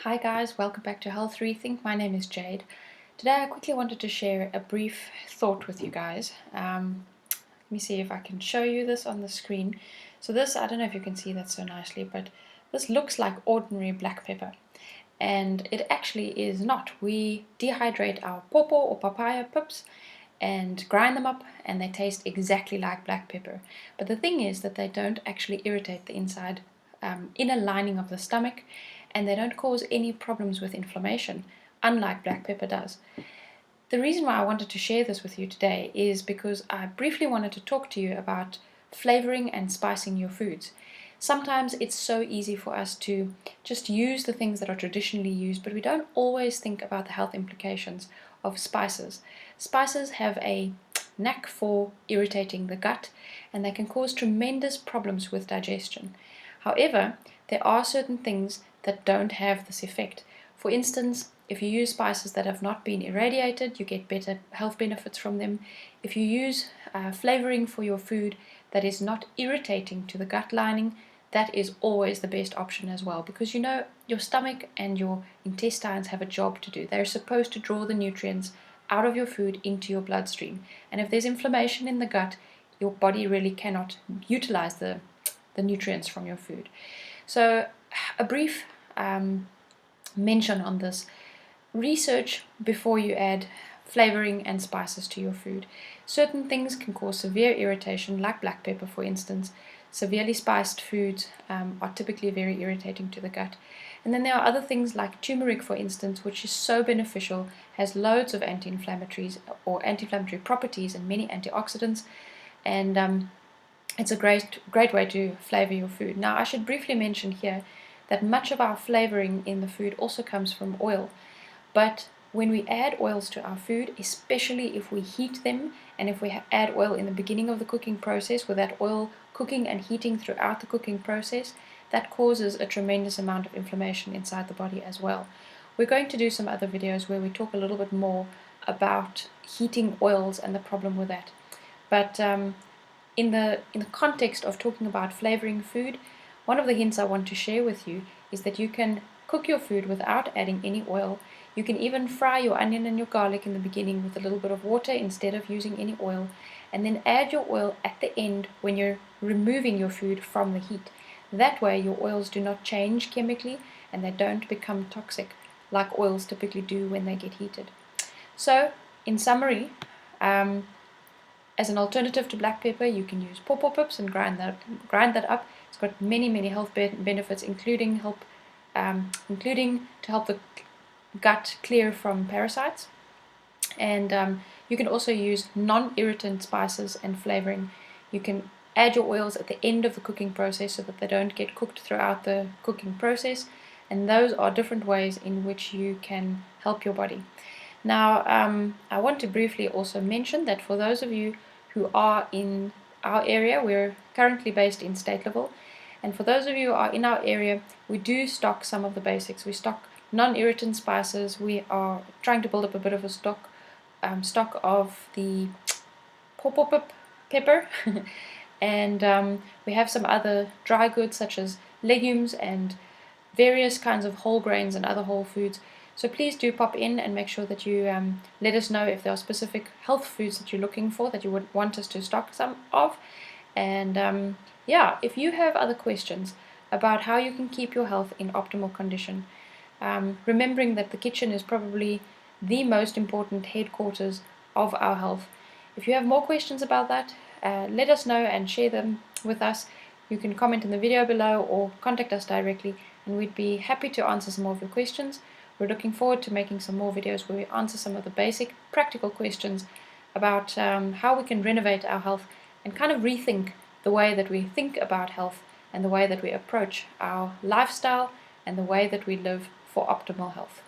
Hi guys, welcome back to Health Rethink. My name is Jade. Today I quickly wanted to share a brief thought with you guys. Let me see if I can show you this on the screen. So this, I don't know if you can see that so nicely, but this looks like ordinary black pepper. And it actually is not. We dehydrate our pawpaw or papaya pips and grind them up, and they taste exactly like black pepper. But the thing is that they don't actually irritate the inside inner lining of the stomach, and they don't cause any problems with inflammation, unlike black pepper does. The reason why I wanted to share this with you today is because I briefly wanted to talk to you about flavoring and spicing your foods. Sometimes it's so easy for us to just use the things that are traditionally used, but we don't always think about the health implications of spices. Spices have a knack for irritating the gut, and they can cause tremendous problems with digestion. However, there are certain things that don't have this effect. For instance, if you use spices that have not been irradiated, you get better health benefits from them. If you use flavoring for your food that is not irritating to the gut lining, that is always the best option as well, because you know your stomach and your intestines have a job to do. They're supposed to draw the nutrients out of your food into your bloodstream. And if there's inflammation in the gut, your body really cannot utilize the nutrients from your food. So a brief mention on this. Research before you add flavoring and spices to your food. Certain things can cause severe irritation, like black pepper, for instance. Severely spiced foods are typically very irritating to the gut. And then there are other things like turmeric, for instance, which is so beneficial, has loads of anti-inflammatories or anti-inflammatory properties and many antioxidants, and it's a great way to flavor your food. Now, I should briefly mention here that much of our flavoring in the food also comes from oil. But when we add oils to our food, especially if we heat them, and if we add oil in the beginning of the cooking process, with that oil cooking and heating throughout the cooking process, that causes a tremendous amount of inflammation inside the body as well. We're going to do some other videos where we talk a little bit more about heating oils and the problem with that. But in the context of talking about flavoring food, one of the hints I want to share with you is that you can cook your food without adding any oil. You can even fry your onion and your garlic in the beginning with a little bit of water instead of using any oil, and then add your oil at the end when you're removing your food from the heat. That way your oils do not change chemically and they don't become toxic like oils typically do when they get heated. So, in summary, as an alternative to black pepper, you can use pawpaw pips and grind that up. It's got many health benefits, including to help the gut clear from parasites. And you can also use non-irritant spices and flavoring. You can add your oils at the end of the cooking process so that they don't get cooked throughout the cooking process. And those are different ways in which you can help your body. Now, I want to briefly also mention that for those of you who are in our area, we're currently based in State Level, and for those of you who are in our area, we do stock some of the basics. We stock non-irritant spices. We are trying to build up a bit of a stock of the pawpaw pepper, and we have some other dry goods such as legumes and various kinds of whole grains and other whole foods. So please do pop in and make sure that you let us know if there are specific health foods that you're looking for that you would want us to stock some of. And yeah, if you have other questions about how you can keep your health in optimal condition, remembering that the kitchen is probably the most important headquarters of our health. If you have more questions about that, let us know and share them with us. You can comment in the video below or contact us directly, and we'd be happy to answer some more of your questions. We're looking forward to making some more videos where we answer some of the basic practical questions about how we can renovate our health and kind of rethink the way that we think about health and the way that we approach our lifestyle and the way that we live for optimal health.